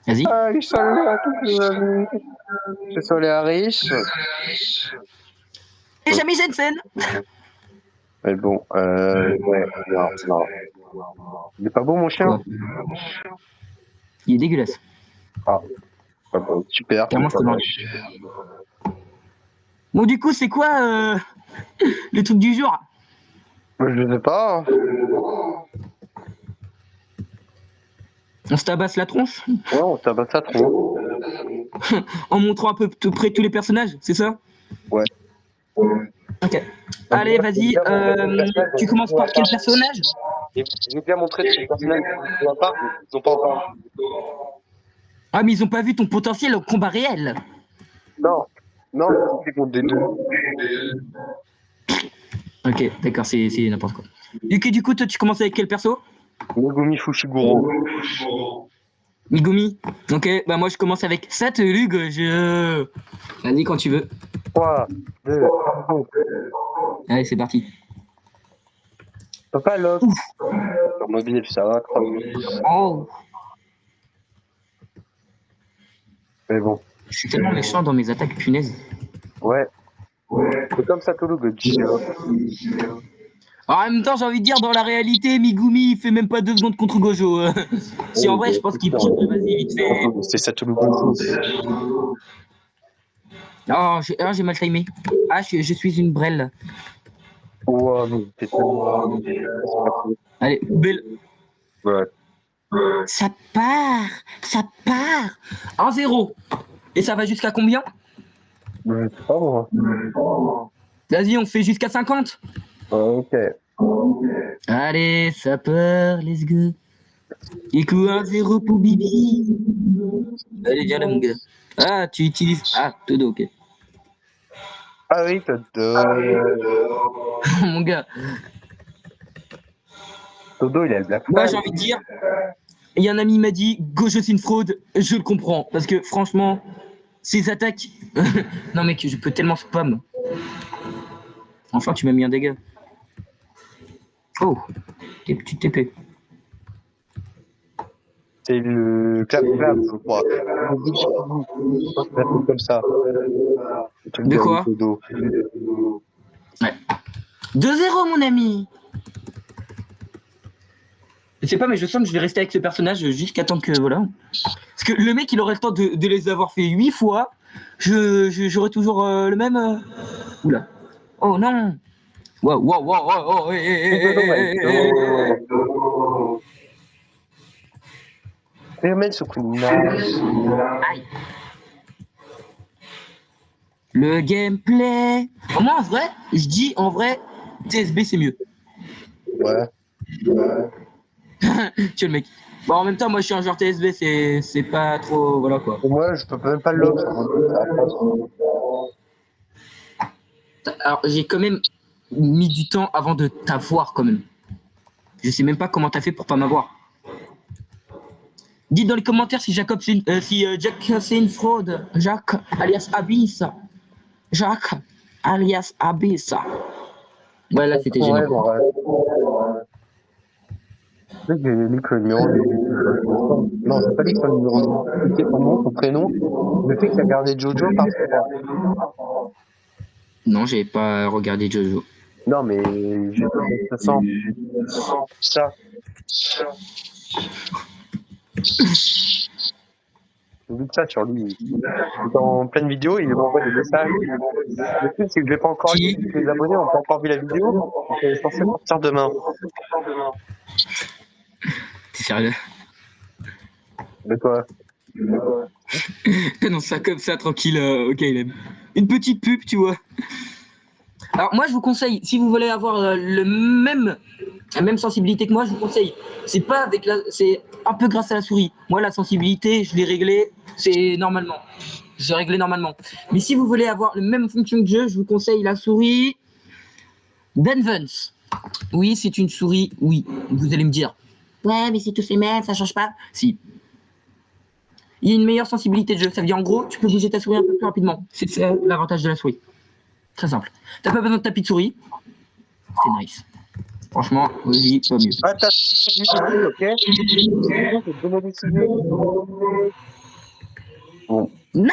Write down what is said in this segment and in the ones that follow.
Vas-y. Salut à tous les amis. C'est Solaris. Et jamais Jensen. Mais bon, ouais, non. Il est pas beau mon chien? Quoi? Il est dégueulasse. Ah, pas bon, super. Clairement, je te demande. Bon, du coup, c'est quoi le truc du jour? Je sais pas. On se tabasse la tronche Ouais, on tabasse ça trop. en montrant à peu près tous les personnages, c'est ça? Ouais. Ok. Allez, vas-y. Tu commences par quel personnage? J'ai bien montré tous les personnages qui part, ils ont pas encore. Ah, mais ils ont pas vu ton potentiel au combat réel. Non, c'est contre des deux. Ok, d'accord, c'est n'importe quoi. Du coup, toi, tu commences avec quel perso? Megumi Fushiguro. Migumi. Ok, bah moi je commence avec Satelug. Vas-y quand tu veux. 3, 2, 1. Allez, c'est parti. Papa Love. Sur mobile, ça va, Oh, mais bon. je suis tellement méchant dans mes attaques, punaise. Ouais. C'est comme ça, Toulouse, le petit. Alors, en même temps, j'ai envie de dire, dans la réalité, Migumi, il fait même pas 2 secondes contre Gojo. Si en vrai, je pense qu'il prend, vas-y, vite fait. C'est ça, Toulouse. Oh, j'ai mal timé. Ah, je suis une brêle. Ouais, mais c'est tellement. Allez, belle. Ouais. Ça part. 1-0. Et ça va jusqu'à combien? C'est pas moi. Vas-y, on fait jusqu'à 50. Ok. Allez, ça part, let's go. Et coup 1-0 pour Bibi. Allez, viens là, mon gars. Ah, tu utilises. Ah, Todo, ok. Ah oui, t'as deux. Mon gars. Todo, il a le Black Moi, Fan. j'ai envie de dire. Il y a un ami m'a dit Gojo c'est une fraude. Je le comprends. Parce que franchement, ses attaques. Non, mec, je peux tellement spam. Enfin, tu m'as mis un dégât. Oh, des petites TP. C'est le clap-clap, je crois. Un truc comme ça. Le truc De quoi? Todo. Ouais. 2-0, mon ami. Je sais pas, mais je sens que je vais rester avec ce personnage jusqu'à temps que. Voilà. Parce que le mec, il aurait le temps de les avoir fait 8 fois. J'aurais toujours le même. Oula. Oh non. Wow. Permet ce coup de Aïe. Le gameplay. Moi, en vrai, je dis en vrai, TSB c'est mieux. Ouais. Tu es le mec. Bon, en même temps, moi je suis un joueur TSB, c'est pas trop. Voilà quoi. Moi, je peux même pas le lock. Alors, j'ai quand même mis du temps avant de t'avoir quand même. Je sais même pas comment t'as fait pour pas m'avoir. Dites dans les commentaires si Jacob c'est Jack c'est une fraude. Jacques alias Abyss. Jacques alias Abyss. Ouais, là c'était gênant. J'ai lu que le numéro. Non, c'est pas dit que c'est le numéro. C'est ton nom, ton prénom. Le fait qu'il a gardé Jojo parce que. Non, j'ai pas regardé Jojo. Non, mais je sens ça. J'ai vu ça sur lui. Dans pleine vidéo, il m'envoie des messages. Le truc, c'est que je l'ai pas encore lu. Les abonnés n'ont pas encore vu la vidéo. C'est censé sortir demain. T'es sérieux? De quoi? Non, ça comme ça, tranquille, ok, il aime. Une petite pub, tu vois. Alors moi, je vous conseille, si vous voulez avoir la même sensibilité que moi, je vous conseille. C'est pas avec c'est un peu grâce à la souris. Moi, la sensibilité, je l'ai réglée, c'est normalement. J'ai réglé normalement. Mais si vous voulez avoir la même fonction de jeu, je vous conseille la souris d'Advance. Oui, c'est une souris, oui. Vous allez me dire. Ouais, mais c'est tous les mêmes, ça change pas. Si. Il y a une meilleure sensibilité de jeu. Ça veut dire en gros, tu peux bouger ta souris un peu plus rapidement. C'est ça l'avantage de la souris. Très simple. T'as pas besoin de tapis de souris. C'est nice. Franchement, oui, pas mieux. Ah, t'as vu, ok? C'est démonétisé. Bon. Non,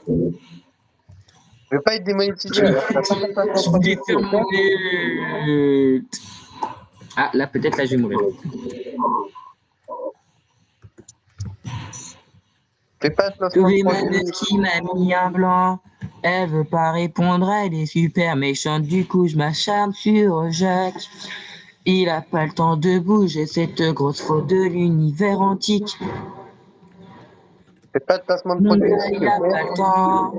Je veux pas être démonétisé, alors t'as pas ta place je en voulais produit, faire ok? mon... Ah, là, peut-être, là, je vais mourir. Fais pas de placement de Trouver ma produit. meuf qui m'a mis un blanc. Elle veut pas répondre, elle est super méchante. Du coup, je m'acharne sur Jacques. Il a pas le temps de bouger, cette grosse faute de l'univers antique. Fais pas de placement de Mon produit gars, ici, il a ok? pas le temps.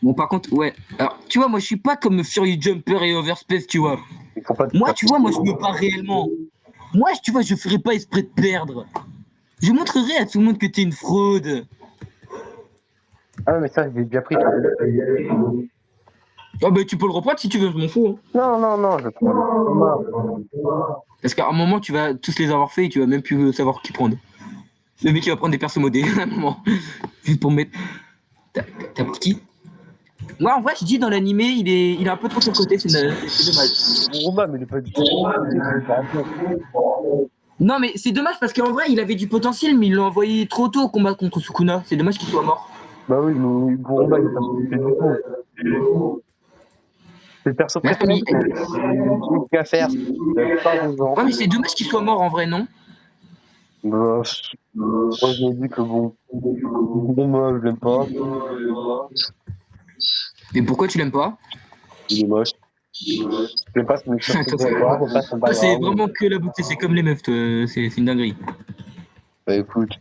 Bon, par contre, ouais. Alors, tu vois, moi, je suis pas comme Fury Jumper et Overspace, tu vois. Il faut pas de Moi, tu vois, moi, je me pars réellement. Moi, tu vois, je ferais pas exprès de perdre. Je montrerai à tout le monde que t'es une fraude. Ah, mais ça, j'ai déjà pris. Toi. Ah, bah, tu peux le reprendre si tu veux, je m'en fous. Hein. Non, je prends. Parce qu'à un moment, tu vas tous les avoir fait et tu vas même plus savoir qui prendre. Le mec, il va prendre des persos modés à un moment. Juste pour mettre. T'as pris qui? Moi, en vrai, je dis dans l'animé, il est un peu trop sur le côté, c'est dommage. Romain, mais il est pas du tout. Non, mais c'est dommage parce qu'en vrai, il avait du potentiel, mais ils l'ont envoyé trop tôt au combat contre Sukuna. C'est dommage qu'il soit mort. Bah oui, mais Romain, il est pas du tout. C'est le perso Mais attends, préféré. Il qu'à faire. La plupart des gens. ouais, mais c'est dommage qu'il soit mort en vrai, non? Bah, moi, je me dis que bon. Moi, je l'aime pas. Mais pourquoi tu l'aimes pas? Il est moche. Je l'aime pas son expertise Toi, d'histoire, j'aime pas son c'est background. vraiment que la beauté, c'est comme les meufs, toi. C'est une dinguerie. Bah écoute.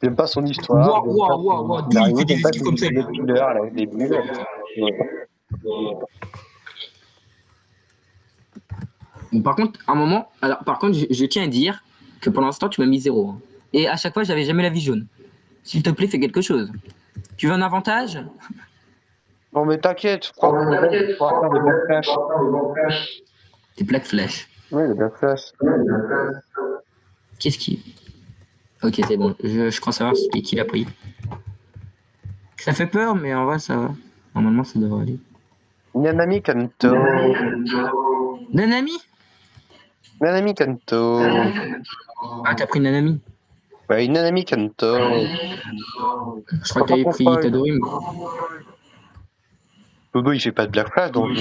J'aime pas son histoire, j'aime pas son D'où il scénario, fait des j'aime pas esquives comme ça. les killers à la début. Ouais. Bon, par contre, à un moment, alors, par contre, je tiens à dire que pour l'instant, tu m'as mis 0. Hein. Et à chaque fois, j'avais jamais la vie jaune. S'il te plaît, fais quelque chose. Tu veux un avantage? Non mais t'inquiète, je crois qu'on pourra faire des black flash. Des plaques flash. Oui, des black flash. Qu'est-ce qui. Ok, c'est bon. Je crois savoir qui l'a pris. Ça fait peur, mais en vrai, ça va. Normalement, ça devrait aller. Nanami Kanto. Nanami? Nanami Kanto. Ah, t'as pris Nanami. Ouais, Nanami Kanto. Je crois que t'avais pris Itadori. Mais... Dodo, il fait pas de black flash donc.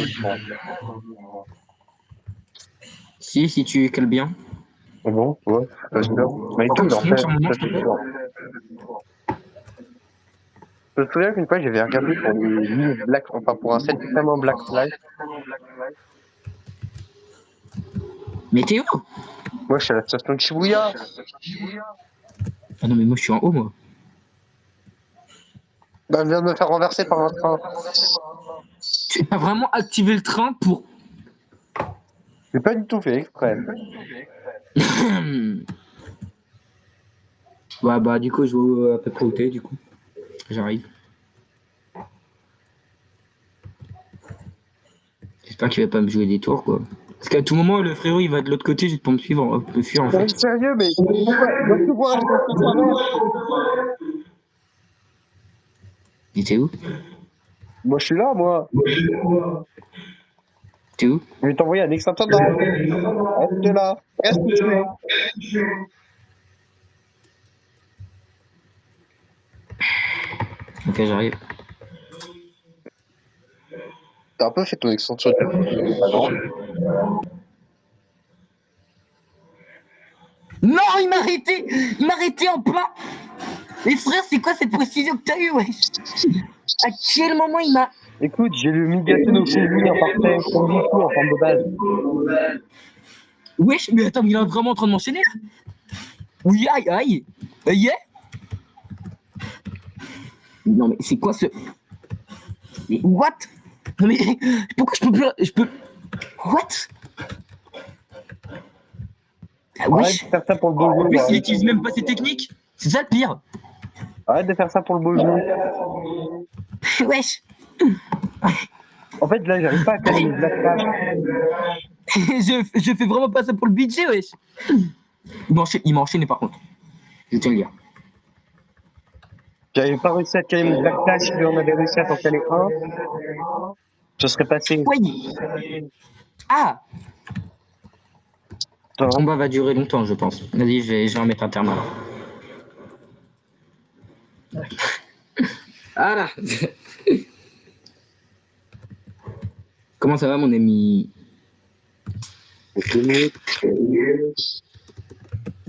Si tu cales bien. Ah bon, ouais, c'est sûr. Mais tout, il en fait. Je me souviens qu'une fois, j'avais regardé pour les lignes black, enfin pour un set vraiment black flash. Mais t'es où? Moi, je suis à la station de Shibuya. Ah non, mais moi, je suis en haut, moi. Bah, je viens de me faire renverser par un train. Tu as vraiment activé le train pour... J'ai pas du tout fait exprès. Ouais, bah, du coup, je vois à peu près où t'es, du coup. J'arrive. J'espère qu'il va pas me jouer des tours, quoi. Parce qu'à tout moment, le frérot, il va de l'autre côté juste pour me suivre, me fuir, en fait. Sérieux, mais pourquoi il doit tout voir, je pense que ça va. Et t'es où? Moi, je suis là, moi. T'es où? Je vais t'envoyer un extincteur dans la tête. Reste là. Reste où tu es. Ok, j'arrive. T'as un peu fait ton extension. Non, il m'a arrêté! Il m'a arrêté en plein! Mais frère, c'est quoi cette précision que t'as eue, wesh? À quel moment il m'a... Écoute, j'ai le Migate no Shuri en parfait, comme du coup, en forme de base. Wesh, mais attends, il est vraiment en train de m'enchaîner là? Oui, aïe, aïe! Yeah! Non, mais c'est quoi ce... Mais what? Non, mais pourquoi je peux plus... Je peux... What? Ah, Arrête wesh! de faire ça pour le beau En jeu. plus, il utilise même pas ses techniques! C'est ça le pire! Arrête de faire ça pour le beau jeu. Wesh! En fait, là, j'arrive pas à caler les black flash. je fais vraiment pas ça pour le budget, wesh! Il m'a enchaîné par contre. Je tiens à le dire. J'avais pas réussi à caler mon black flash, si on avait réussi à t'en caler un, je serais passé. Ouais. Ah, le Attends. combat va durer longtemps, je pense. Vas-y, je vais en mettre un terme alors. Ah là. Comment ça va, mon ami?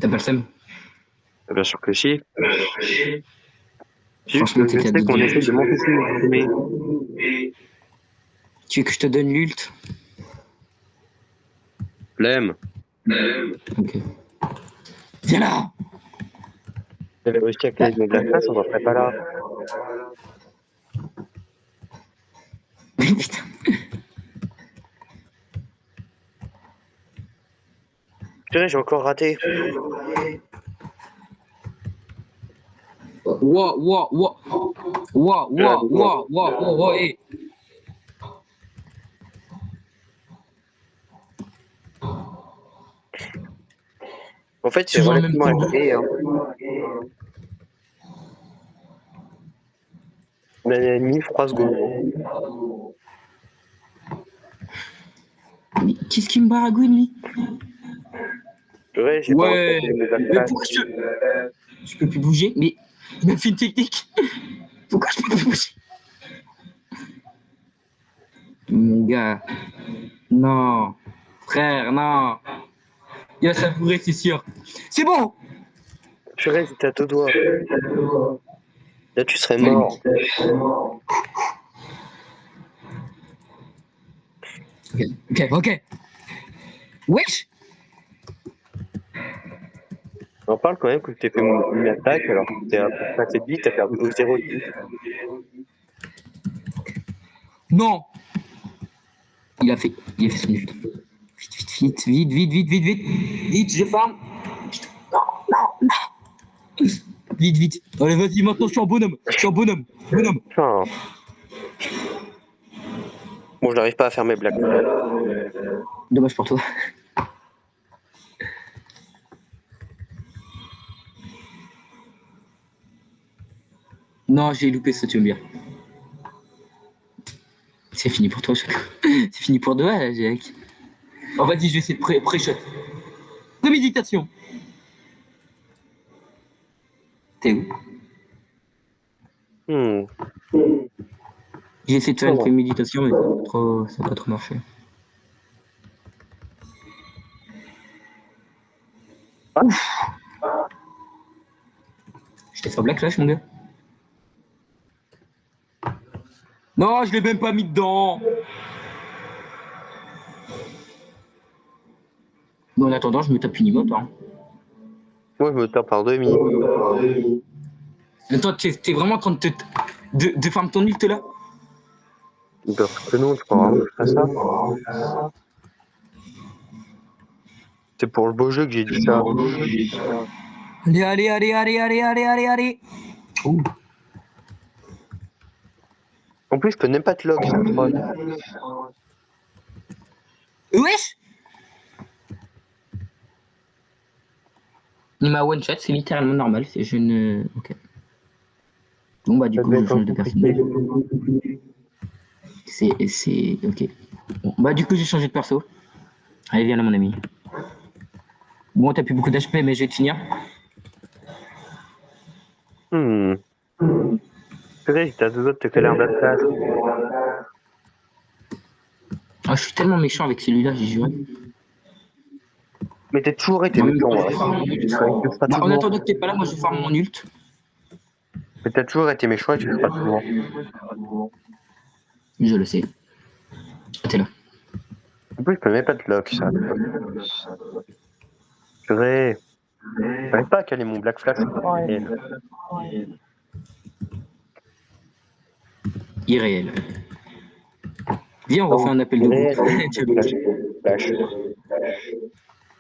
T'as pas le seum? Bien sûr que si. Juste Franchement, que je sais t'éclates qu'on bien. essaie de monter sur le sommet. Tu veux que je te donne l'ult? Flemme. Ok. Viens là. J'avais réussi à caler de la place, on n'en serait pas là. Putain. Purée, j'ai encore raté. Wow, wow, wow. Wow, wow, wow, wow, wow, hey. En fait, c'est Toujours le même relativement combo. acquis, hein. On a mis 3 secondes. Mais qu'est-ce qu'il me baragouine, lui? Purée, j'ai pas Ouais. entendu mes Mais attaques. pourquoi je peux plus bouger? Mais il m'a fait une technique. Pourquoi je peux plus bouger? Mon gars. Non. Frère, non. Il va savourer, c'est sûr. C'est bon. Purée, j'étais à deux doigts. Là, tu serais Allez. mort. Ok, ok, ok. Wesh. On parle quand même que tu t'es fait une attaque, alors que t'es un peu passé de vie, t'as perdu au 0 de vie. Non. Il a fait son ult. Vite, vite, vite, vite, vite, vite, vite. Vite, je farm. Non, non, non. Vite, vite. Allez, vas-y, maintenant je suis en bonhomme. Je suis en bonhomme. Bonhomme. Putain. Bon, je n'arrive pas à faire mes blagues. Dommage pour toi. Non, j'ai loupé ce bien. C'est fini pour toi, Chaco. C'est fini pour toi, Jack. Oh, vas-y, je vais essayer de pré-shot. Préméditation. T'es où? J'ai essayé de faire une préméditation, mais ça n'a pas trop marché. Ah. Ouf. J'étais sur Black Flash, mon gars. Non, je l'ai même pas mis dedans. Mais en attendant, je me tape une emote. Hein. Moi, je me tape par demi. Mais toi, t'es vraiment en train de farm ton ult là? Parce que non, tu crois vraiment que je fais ça? C'est pour le beau jeu que j'ai dit ça. Allez, allez, allez, allez, allez, allez, allez, allez. Ouh. En plus, je peux même pas te log, ça me troll. Wesh! Il m'a one shot, c'est littéralement normal. Je ne. Ok. Bon, bah, du coup, je change de personnage. C'est. Ok. Bon, bah, du coup, j'ai changé de perso. Allez, viens là, mon ami. Bon, t'as plus beaucoup d'HP, mais je vais te finir. Purée, j'étais à deux autres de te caler un black flash. Ah, je suis tellement méchant avec celui-là, j'ai juré. Mais t'as toujours été méchant, Bah, en attendant que t'es pas là, moi, je vais faire mon ult. Mais t'as toujours été méchant et tu le feras souvent. Je le sais. Ah, t'es là. En plus, je peux même pas te lock, ça. Purée. J'arrive pas à caler mon black flash. Irréel. Viens, on refait un appel de groupe.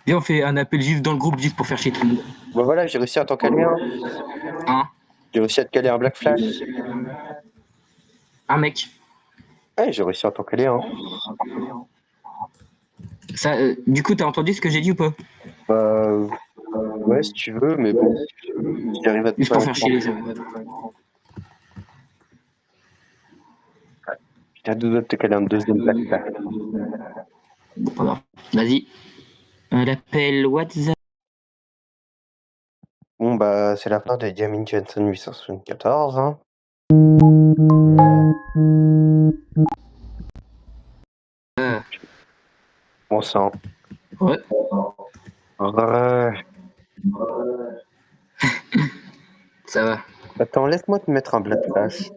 Viens, on fait un appel juste dans le groupe, juste pour faire chier tout le monde. Bon voilà, j'ai réussi à t'en caler un. Hein? J'ai réussi à te caler un black flash. Un mec. Ouais, j'ai réussi à t'en caler un. Ça, du coup, t'as entendu ce que j'ai dit ou pas? Ouais, si tu veux, mais bon. J'arrive à te juste pour faire chier les gens. J'étais à deux doigts de te caler un deuxième black flash. Bon, pas grave. Vas-y. L'appel WhatsApp. Bon, bah, c'est la fin de Diamine Johnson 874, hein. Bon sang. Ouais. Ça va. Attends, laisse-moi te mettre un Black Flash.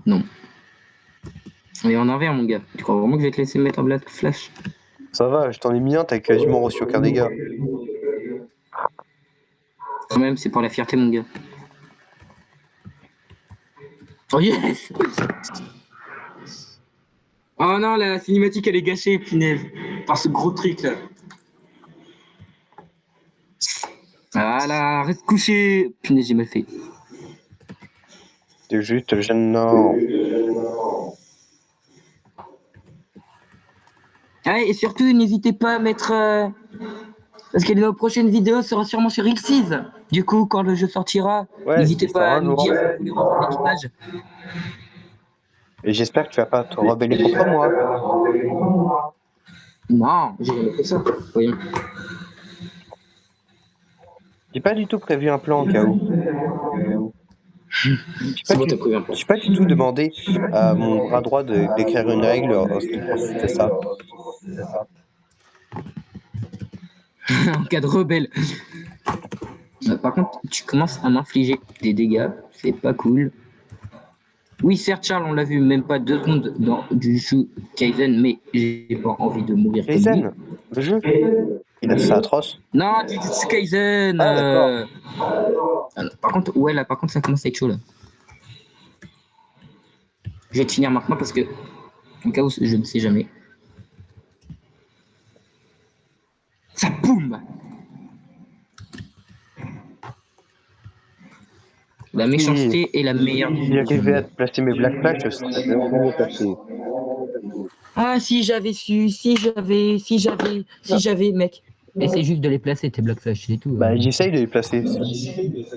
Non. Mais en envers, mon gars. Tu crois vraiment que je vais te laisser mettre un Black Flash? Ça va, je t'en ai mis un, t'as quasiment reçu aucun dégât. Quand même, c'est pour la fierté, mon gars. Oh yes! Oh non, la cinématique elle est gâchée, punaise, par ce gros truc là. Voilà, reste couché. Punaise, j'ai mal fait. C'est juste gênant. Ah, et surtout, n'hésitez pas à mettre. Parce que nos prochaines vidéos sera sûrement sur X6. Du coup, quand le jeu sortira, Ouais, n'hésitez c'est ça, pas à un nous jour. dire si vous voulez revoir l'équipage. Et j'espère que tu vas pas te rebeller contre moi. Non, j'ai jamais fait ça. Voyons. J'ai pas du tout prévu un plan au cas où. C'est bon, t'as prévu un plan. J'ai pas du tout demandé à mon bras droit d'écrire une règle en ce qui consistait ça. En cas de rebelle. Par contre, tu commences à m'infliger des dégâts. C'est pas cool. Oui, certes, Charles, on l'a vu même pas 2 secondes dans Jujutsu Kaisen, mais j'ai pas envie de mourir comme lui. Kaisen, le jeu, il a ça atroce. Non, Jujutsu Kaisen. Ah, d'accord. Ah, par contre, ouais, là, par contre, ça commence à être chaud là. Je vais te finir maintenant parce que, au cas où je ne sais jamais. Ça boum. La méchanceté est la meilleure. Si j'arrivais à te placer mes Black Flash, je serais vraiment mieux placé. Ah, si j'avais su, si j'avais, mec. Essaye juste de les placer, tes Black Flash, c'est tout. Bah, j'essaye de les placer.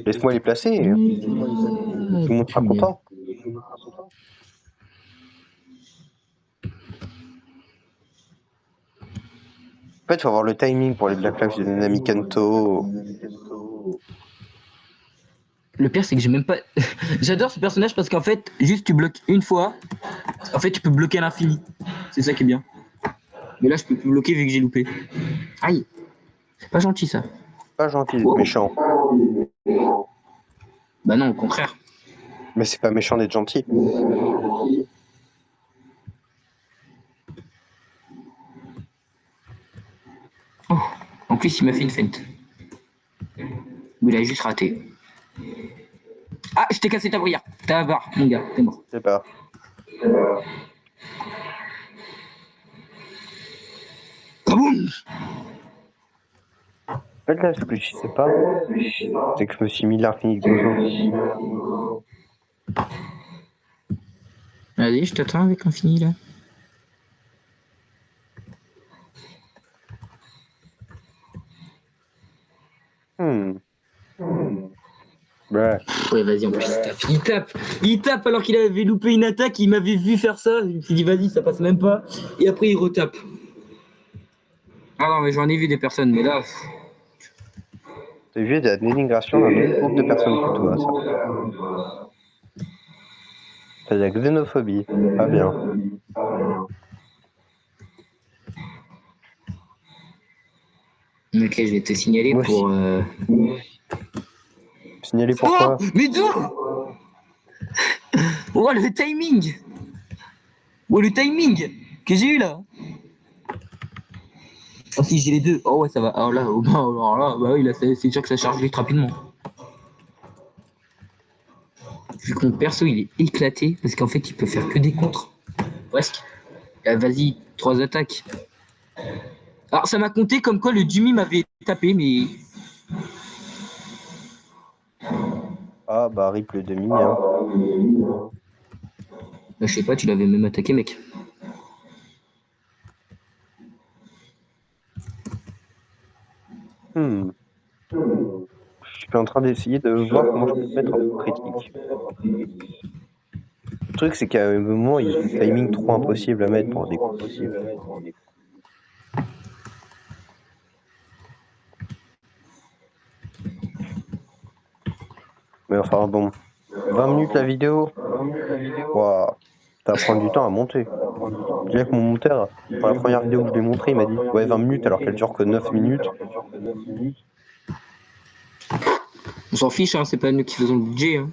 Laisse-moi les placer. Et tout le monde sera content. En fait, il faut avoir le timing pour les Black Flash de Nanami Kanto. Le pire, c'est que j'ai même pas. J'adore ce personnage parce qu'en fait, juste tu bloques une fois. En fait, tu peux bloquer à l'infini. C'est ça qui est bien. Mais là, je peux plus bloquer vu que j'ai loupé. Aïe. C'est pas gentil ça. Pas gentil, Oh. méchant. Bah non, au contraire. Mais c'est pas méchant d'être gentil. Oh. En plus, il m'a fait une feinte. Mais il a juste raté. Ah, je t'ai cassé ta brillard. Ta barre, mon gars, t'es mort. Je sais pas. Kaboum. En fait, là, ce que je sais pas, c'est que je me suis mis l'infini Gozo. Allez, je t'attends avec l'infini là. Ouais. Ouais, vas-y, en plus, il tape alors qu'il avait loupé une attaque, il m'avait vu faire ça. Je me suis dit, vas-y, ça passe même pas. Et après, il retape. Ah non, mais j'en ai vu des personnes, mais là. C'est vu de la dénigration d'un autre groupe de personnes que toi, ça. C'est de la xénophobie. Pas bien. Ok, je vais te signaler Moi pour. Signaler pourquoi? Oh, mais d'où? Oh, le timing! Oh, le timing que j'ai eu là! Oh, si j'ai les deux, oh ouais, ça va. Alors là, bah oui, là, c'est sûr que ça charge vite rapidement. Vu que mon perso il est éclaté, parce qu'en fait, il peut faire que des contres. Presque. Vas-y, 3 attaques. Alors, ça m'a compté comme quoi le Jimmy m'avait tapé, mais. Ah, bah, rip le demi, hein. Bah, je sais pas, tu l'avais même attaqué, mec. Je suis en train d'essayer de voir comment je peux te mettre en critique. Le truc, c'est qu'à un moment, il y a un timing trop impossible à mettre pour des coups possibles. Mais enfin bon, 20 minutes la vidéo. Waouh, ça va prendre du temps à monter. Déjà que mon monteur, pour la première vidéo que je lui ai montré, il m'a dit ouais 20 minutes alors qu'elle dure que 9 minutes. On s'en fiche, hein, c'est pas nous qui faisons le budget. Hein.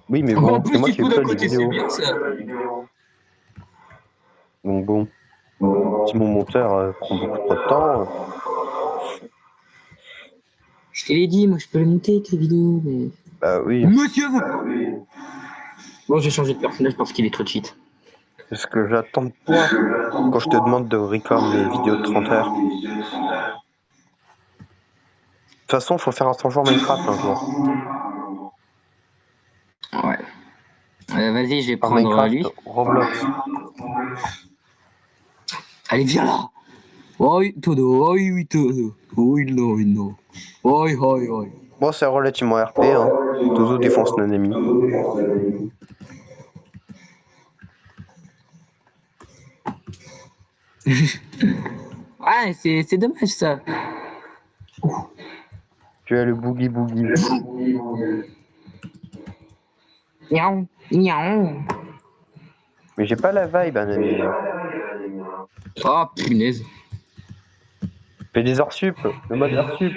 Oui, mais En bon, plus, c'est moi tu qui ai peux d'un upload les côté, c'est vidéos. bien ça. Donc bon, si mon monteur prend beaucoup trop de temps, Je te l'ai dit, moi je peux les monter tes vidéos, mais. bah oui, Monsieur vous. Bon, j'ai changé de personnage parce qu'il est trop cheat. c'est ce que j'attends de toi quand je te demande de record mes vidéos de 30 heures. De toute façon, faut faire un 100 jours Minecraft un jour. Ouais. Vas-y, je vais Par prendre Minecraft, lui. Roblox. Allez, viens là. Oi, Todo, oi, Todo. Oi, non, non. Oi, oi, oi. Bon, c'est relativement RP, hein. Tozo défonce nos ennemis. Ouais, c'est dommage ça. Tu as le boogie boogie. Miaou, miaou. Mais j'ai pas la vibe, un ami. Oh, punaise. Fais des heures sup, le mode heures sup.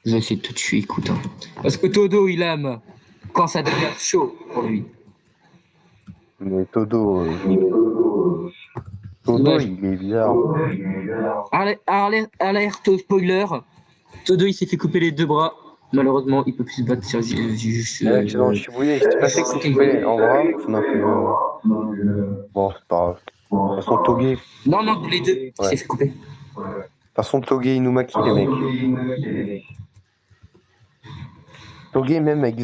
Je vais essayer de te tuer, écoute. Hein. Parce que Todo, il aime quand ça devient chaud pour lui. Mais Todo, Dommage. il est bizarre. Alerte au spoiler. Todo, il s'est fait couper les deux bras. Malheureusement, il peut plus se battre sur L'accident de Shibuya, il s'est pas fait couper en bras. Non plus. Bon, c'est pas grave. De toute façon, Toge. Non, non, les deux. Il s'est fait couper. De toute façon, Toge Inumaki, les mecs. Toge, même avec,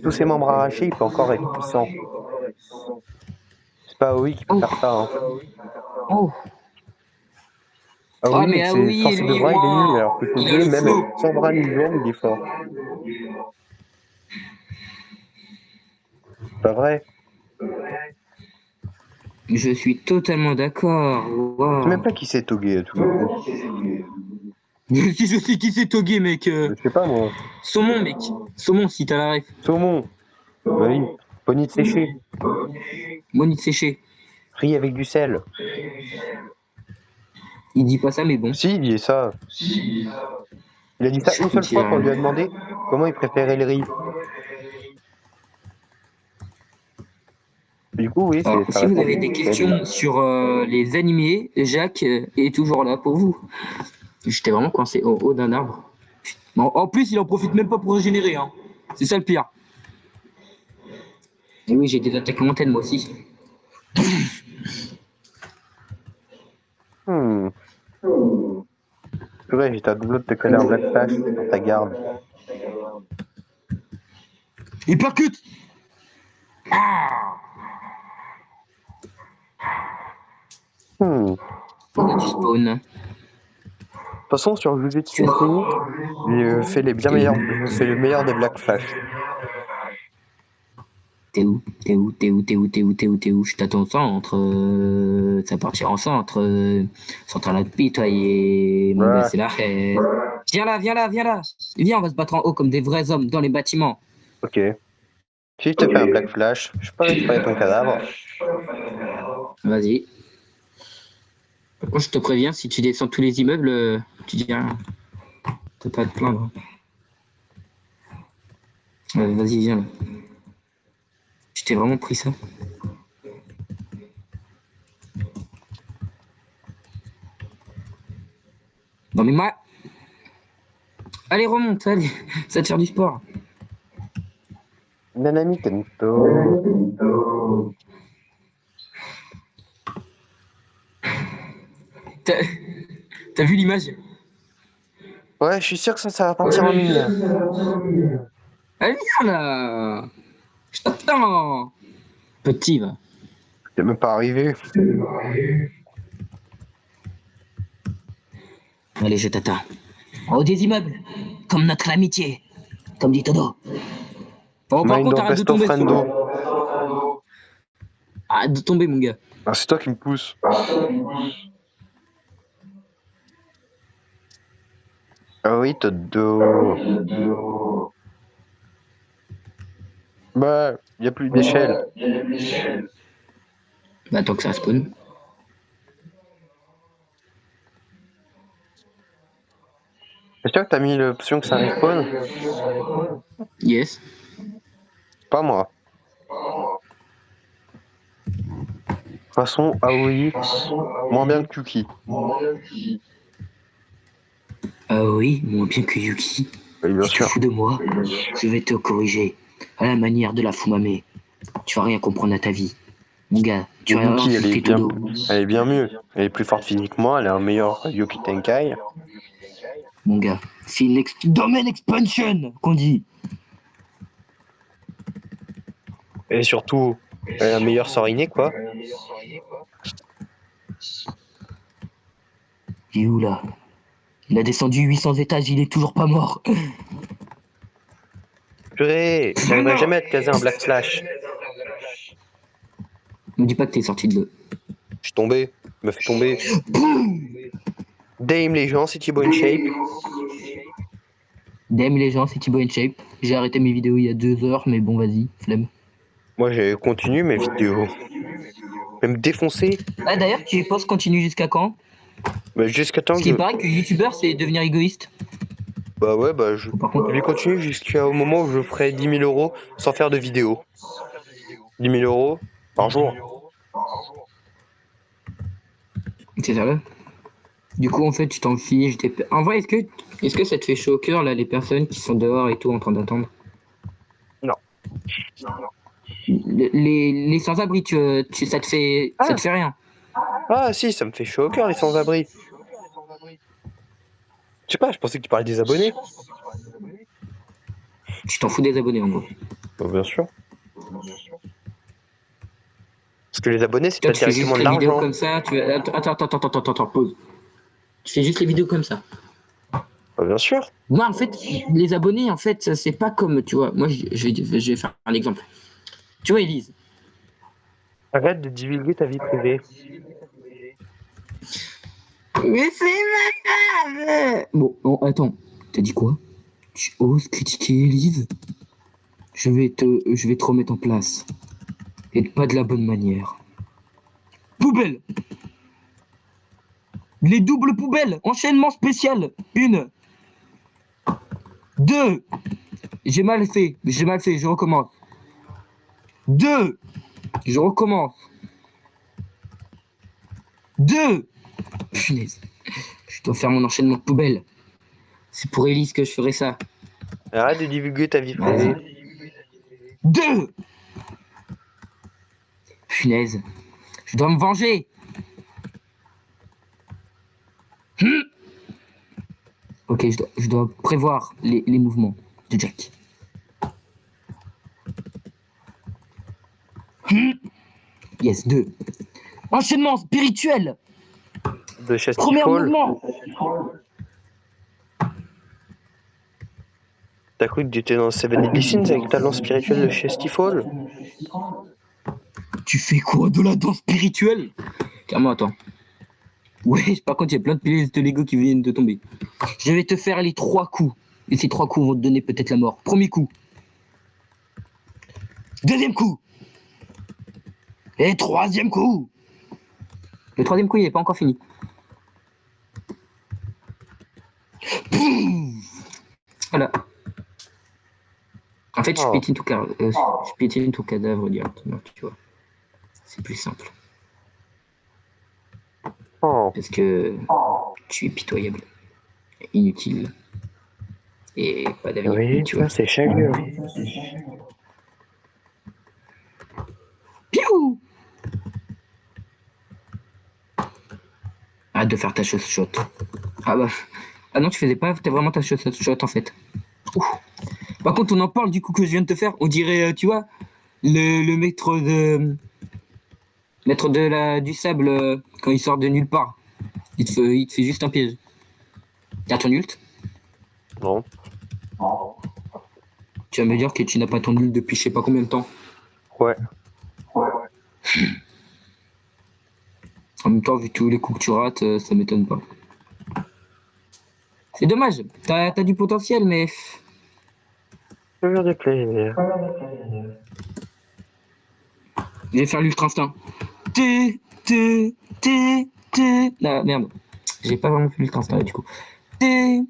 tous ses membres arrachés, il peut encore être puissant. C'est pas Aoi qui peut faire ça. Hein. Oh. Aoi, avec ses forces lui, de bras, il est nul. Alors que il a Toge, le même flow. sans bras ni jambes, il est fort. C'est pas vrai. Je suis totalement d'accord. Wow. Je sais même pas qui c'est Toge, à tout le coup. Si je sais qui c'est Toge, mec. Je sais pas, moi. Saumon, mec. Saumon, si t'as la ref. Saumon. Bah oui. Poney de séché. Monite séché. Riz avec du sel. Il dit pas ça, mais bon. Si, il dit ça. Il a dit ça une seule fois qu'on lui a demandé comment il préférait le riz. Du coup, oui, c'est Alors, ça. si vous avez des questions sur les animés, Jacques est toujours là pour vous. J'étais vraiment coincé au haut d'un arbre. Bon, en plus, il en profite même pas pour régénérer. Hein. C'est ça le pire. Et oui, j'ai des attaques lointaines, moi aussi. C'est vrai, j'étais à deux autres de colère Black Flash dans ta garde. Il percute. Ah. On a du spawn. De toute façon, sur Jujutsu Kaisen, j'ai fait les bien meilleurs. Je fais le meilleur des Black Flash. T'es où? Je t'attends au centre. Ça partira en centre. Central Happy, toi, et mon gars, c'est là. Viens là. Viens, on va se battre en haut comme des vrais hommes dans les bâtiments. Ok. Si je te fais un Black Flash, je peux récupérer ton cadavre. Vas-y. Moi, je te préviens, si tu descends tous les immeubles, tu dis rien. T'as pas à te plaindre. Vas-y, viens là. Je t'ai vraiment pris ça. Non mais moi... Allez, remonte, allez. Ça te fait du sport. Nanami Kento. T'as vu l'image? Ouais, je suis sûr que ça va partir en mine. Allez, viens là. Je t'attends. Petit, va. T'es même pas arrivé. Allez, je t'attends. En haut des immeubles. Comme notre amitié. Comme dit Todo. Bon, par contre, arrête de tomber. Arrête de tomber, mon gars. Ah, c'est toi qui me pousse. Ah oui, Todo. Bah, y a plus d'échelle. Bah, tant que ça spawn. C'est sûr que t'as mis l'option que ça respawn? Yes. Pas moi. De toute façon, AOI, moins bien que Kuki. Ah oui, moins bien que Yuki. Oui, bien Tu te sûr. fous de moi? Je vais te corriger. À la manière de la Fumame. Tu vas rien comprendre à ta vie. Mon gars, tu vas Yuki, insulter Todo. elle est bien mieux. Elle est plus forte physiquement, elle est un meilleur Yoki Tenkai. Mon gars, c'est une domaine expansion qu'on dit. Et surtout, elle est un meilleur Soriné, quoi. Il est où là? Il a descendu 800 étages, il est toujours pas mort. Purée, j'arriverai jamais à te caser un Black Flash. Me dis pas que t'es sorti de l'eau. Je suis tombé, me fait tomber. Dame les gens, c'est Thibaut InShape. DM les gens, c'est Thibaut InShape. J'ai arrêté mes vidéos il y a 2 heures, mais bon, vas-y, flemme. Moi, j'ai continué mes vidéos. Je vais me défoncer. Ah, d'ailleurs, tu poses continue jusqu'à quand? Mais jusqu'à temps Parce que qu'il paraît que youtubeur, c'est devenir égoïste. Bah ouais, bah je Par contre, vais continuer jusqu'au moment où je ferai 10 000 euros sans faire de vidéo. 10 000 euros par jour. c'est sérieux? Du coup, en fait, tu t'en fiches. En vrai, est-ce que ça te fait chaud au cœur, là, les personnes qui sont dehors et tout en train d'attendre? Non. Les sans-abri, ça te Ah, fait rien. ah si, ça me fait chaud au cœur les sans-abri. Je sais pas, je pensais que tu parlais des abonnés. Tu t'en fous des abonnés, en gros. Bah, bien sûr. Parce que les abonnés, c'est Toi, pas tu fais directement juste de les vidéos l'argent. comme ça. Attends, pause. Tu fais juste les vidéos comme ça. Bah, bien sûr. Moi, en fait, les abonnés, en fait, c'est pas comme, tu vois. Moi, je vais faire un exemple. Tu vois, Elise. Arrête de divulguer ta vie privée. Mais c'est ma femme. Bon, attends. T'as dit quoi? Tu oses critiquer Elise? Je vais te remettre en place. Et pas de la bonne manière. Poubelle! Les doubles poubelles! Enchaînement spécial! 1. 2. J'ai mal fait, je recommence. 2. Je recommence. 2. Punaise. Je dois faire mon enchaînement de poubelle. C'est pour Elise que je ferai ça. Arrête de divulguer ta vie Vas-y. privée. 2. Punaise. Je dois me venger. Ok, je dois prévoir les mouvements de Jack. Yes, 2. Enchaînement spirituel. De Premier Chastifall. mouvement. T'as cru que j'étais dans Seven Editions avec talent spirituel de Chastifall? Tu fais quoi de la danse spirituelle? Calme, attends. Ouais, par contre, il y a plein de pièces de Lego qui viennent de tomber. Je vais te faire les 3 coups. Et ces 3 coups vont te donner peut-être la mort. Premier coup. Deuxième coup. Et troisième coup. Le troisième coup, il n'est pas encore fini. Voilà. En fait, je piétine ton cadavre directement, tu vois. C'est plus simple. Oh. Parce que tu es pitoyable. Inutile. Et pas d'avenir, Oui, tu vois. ça c'est chagrin. Piou! Arrête de faire ta shot. Ah bah. Ah non, tu faisais pas vraiment ta shot en fait. Ouh. Par contre, on en parle du coup que je viens de te faire. On dirait, tu vois, le maître du sable quand il sort de nulle part. Il te fait juste un piège. T'as ton ult? Non. Tu vas me dire que tu n'as pas ton ult depuis je sais pas combien de temps. Ouais. En même temps, vu tous les coups que tu rates, ça m'étonne pas. C'est dommage. T'as du potentiel, mais... Toujours des clés. Je vais faire l'ultra instinct. Ah, merde. J'ai pas vraiment fait l'ultra instinct, du coup. Je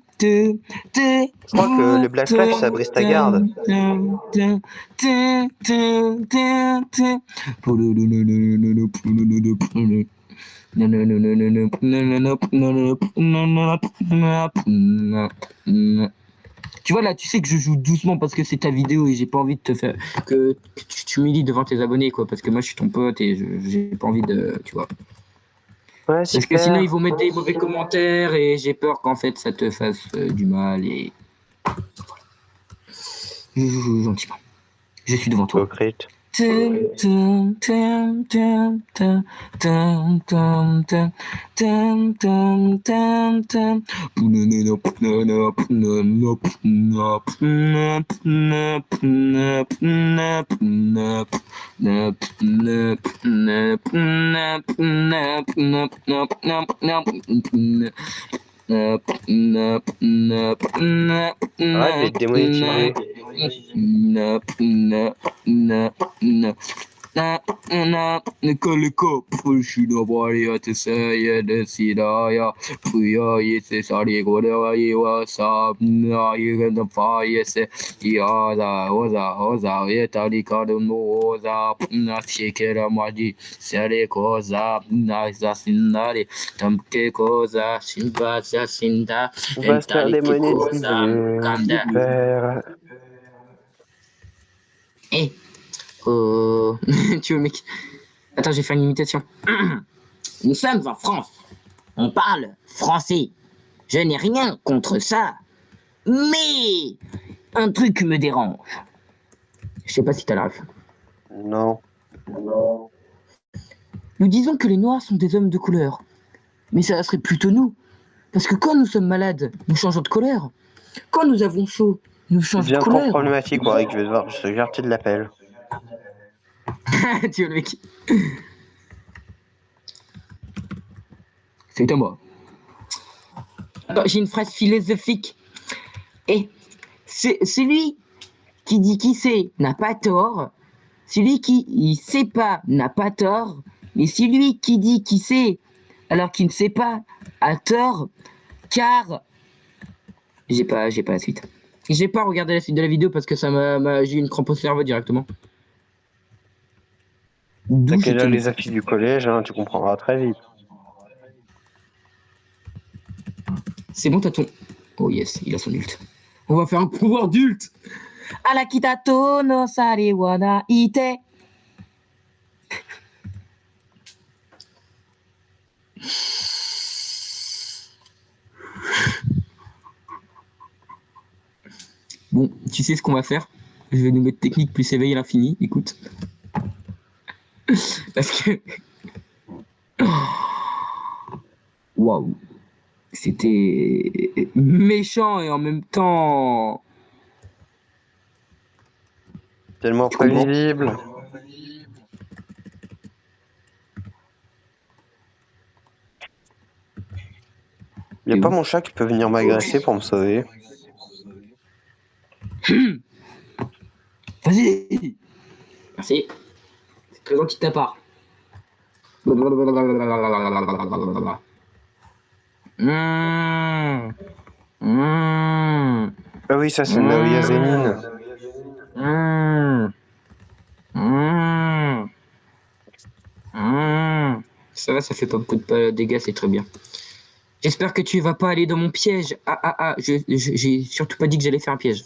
crois que les Black Flash, ça brise ta garde. Tu vois là, tu sais que je joue doucement parce que c'est ta vidéo et j'ai pas envie de te faire que tu m'humilies devant tes abonnés quoi, parce que moi je suis ton pote et j'ai pas envie de, tu vois. Ouais, Parce que sinon ils vont mettre des mauvais commentaires et j'ai peur qu'en fait ça te fasse du mal et je joue gentiment. Je suis devant toi. Hypocrite. Arrête d'être démonétisé. On va se faire démonétiser. Super. Eh, oh, tu veux mec. Attends, j'ai fait une imitation. Nous sommes en France. On parle français. Je n'ai rien contre ça. Mais un truc me dérange. Je sais pas si t'as la ref. Non. Nous disons que les Noirs sont des hommes de couleur. Mais ça serait plutôt nous. Parce que quand nous sommes malades, nous changeons de couleur. Quand nous avons chaud, nous C'est changeons bien de trop couleur. problématique, Warwick. Je vais devoir se jarter de l'appel. Tu vois le mec. C'est à moi. Attends, j'ai une phrase philosophique. Et celui qui dit qui sait n'a pas tort. Celui qui ne sait pas n'a pas tort. Mais celui qui dit qui sait alors qu'il ne sait pas a tort. Car j'ai pas la suite. J'ai pas regardé la suite de la vidéo parce que j'ai eu une crampe au cerveau directement. T'as qu'à lire les affiches du collège, hein, tu comprendras très vite. C'est bon, t'as ton... Oh yes, il a son ult. On va faire un pouvoir d'ult. Alakitato no sariwana ite. Bon, tu sais ce qu'on va faire? Je vais nous mettre technique plus éveil à l'infini, écoute. Parce que... Waouh. C'était méchant et en même temps... Tellement prévisible. Y'a pas mon chat qui peut venir m'agresser pour me sauver. Vas-y. Merci. C'est très gentil de ta part. Ah oui, ça c'est Naoya Zenin. Ça va, ça fait pas beaucoup de dégâts, c'est très bien. J'espère que tu vas pas aller dans mon piège. J'ai surtout pas dit que j'allais faire un piège.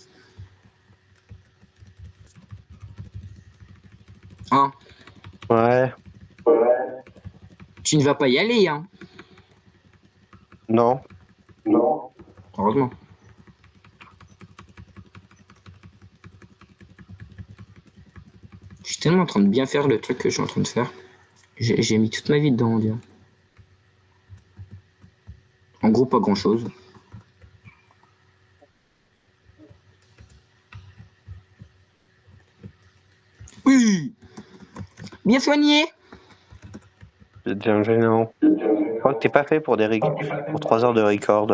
Hein? Ouais. Tu ne vas pas y aller, hein? Non. Heureusement. Je suis tellement en train de bien faire le truc que je suis en train de faire. J'ai mis toute ma vie dedans, on dirait. En gros, pas grand-chose. Oui! Bien soigné! C'est bien gênant. Je crois que t'es pas fait pour 3 heures de record.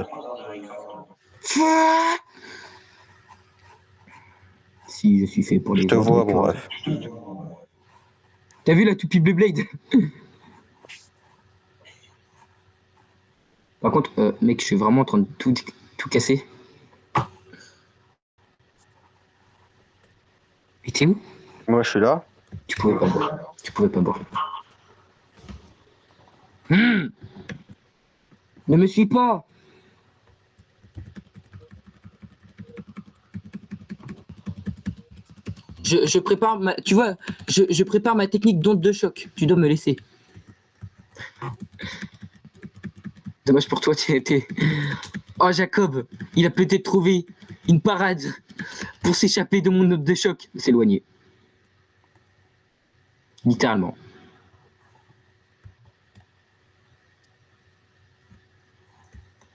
Si, je suis fait pour les Je te voir. vois, bon bref. T'as vu la toupie Beyblade? Par contre, mec, je suis vraiment en train de tout casser. Et t'es où? Moi je suis là. Tu pouvais pas boire. Tu pouvais pas boire. Ne me suis pas. Je prépare ma, tu vois, je prépare ma technique d'onde de choc. Tu dois me laisser. Dommage pour toi, Oh, Jacob, il a peut-être trouvé une parade pour s'échapper de mon onde de choc. S'éloigner. Littéralement.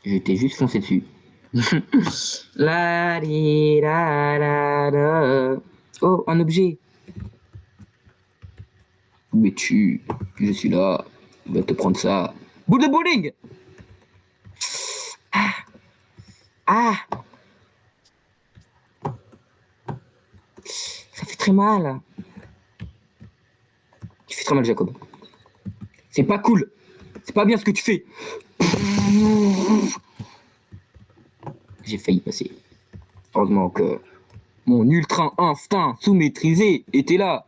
Je t'ai juste foncé dessus. La, di, la, la. Oh, un objet. Où es-tu? Je suis là. On va te prendre ça. Boule de bowling. Ah, ça fait très mal. Tu fais très mal, Jacob. C'est pas cool. C'est pas bien ce que tu fais. J'ai failli passer. Heureusement que mon ultra instinct sous-maîtrisé était là.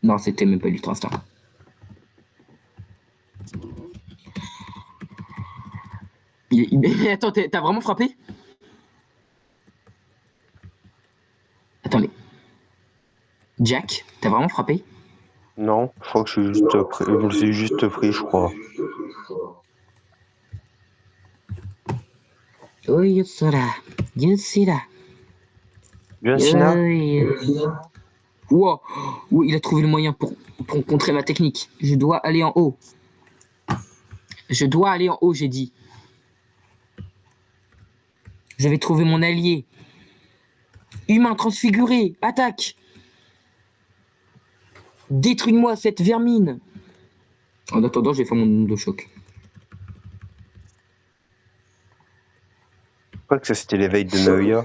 Non, c'était même pas l'ultra instinct. Mais attends, t'as vraiment frappé? Attendez. Jack, t'as vraiment frappé? Non, je crois que je suis juste pris. Je me suis juste pris, je crois. Oh, Yotsura. Yotsura. John Cena? Wow. Oui, il a trouvé le moyen pour contrer ma technique. Je dois aller en haut. Je dois aller en haut, j'ai dit. Je vais trouver mon allié. Humain transfiguré, attaque. Détruis-moi cette vermine. En attendant, j'ai fait mon onde de choc. Je crois que ça c'était l'éveil de Naoya.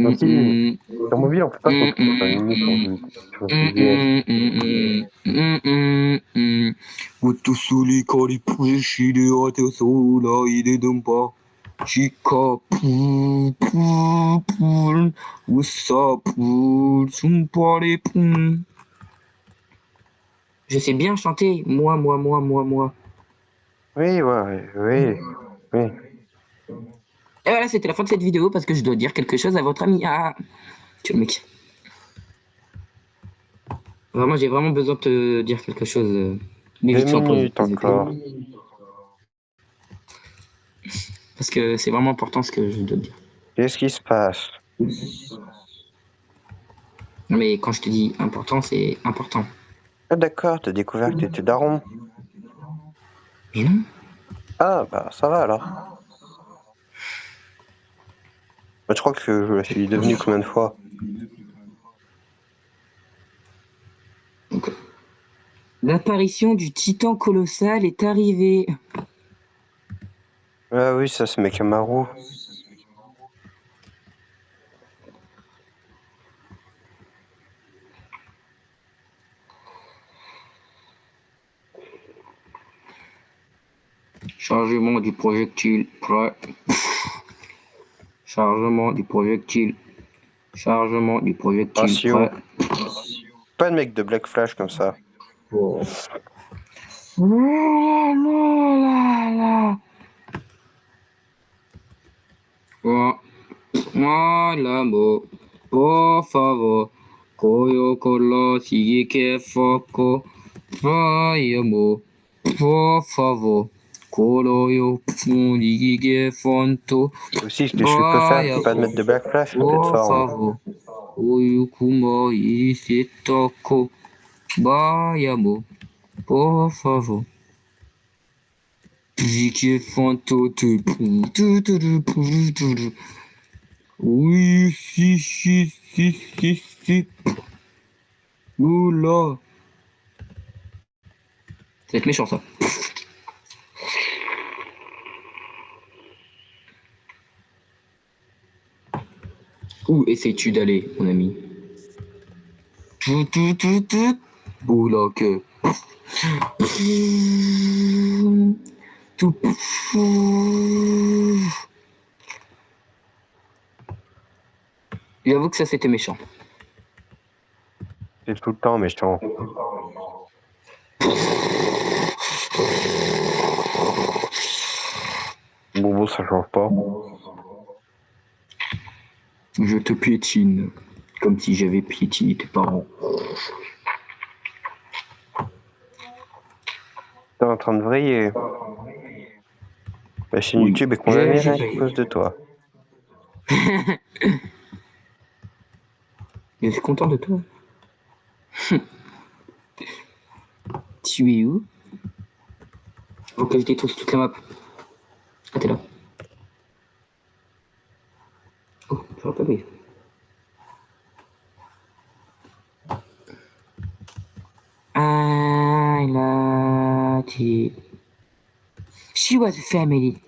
Aussi, sur mobile, on peut pas construire 5 minutes sur JS. Je sais bien chanter, moi. Oui, oui. Et voilà, c'était la fin de cette vidéo parce que je dois dire quelque chose à votre ami. Ah, tu le mec. Vraiment, j'ai vraiment besoin de te dire quelque chose. Mais 2 vite fait, on minutes pose. encore. Parce que c'est vraiment important ce que je dois te dire. Qu'est-ce qui se passe? Non, mais quand je te dis important, c'est important. Ah d'accord, t'as découvert que t'étais daron. Mais non. Ah bah ça va alors. Bah, je crois que je le suis devenu combien de fois? Donc, l'apparition du titan colossal est arrivée. Ah oui, ça c'est Mekamaru. Chargement du projectile. Chargement du projectile. Chargement du projectile. Ratio. Pas de mec de Black Flash comme ça. Oh là là. Oh, l'amo, por favor, coyo con los que foco, vayamo, por favor, coloyo que fonto, Aussi, ce que je peux faire, c'est pas de mettre de Black Flash, ça peut être por fort. Hein. favor, coyo kuma ise toko, vayamo, por favor. Que fonto, Oui, si. Oula. Ça va être méchant, ça. Où essayes-tu d'aller, mon ami? Oula, que... Tout... J'avoue que ça, c'était méchant. C'est tout le temps méchant. Bobo, ça change pas. Je te piétine, comme si j'avais piétiné tes parents. T'es en train de vriller. La chaîne Oui, YouTube est condamnée j'ai rien failli. qu'à cause de toi. Je suis content de toi. Tu es où? Faut que je détruise toute la map. Ah, t'es là. Oh, j'aurais pas pris. I like it. She was a family.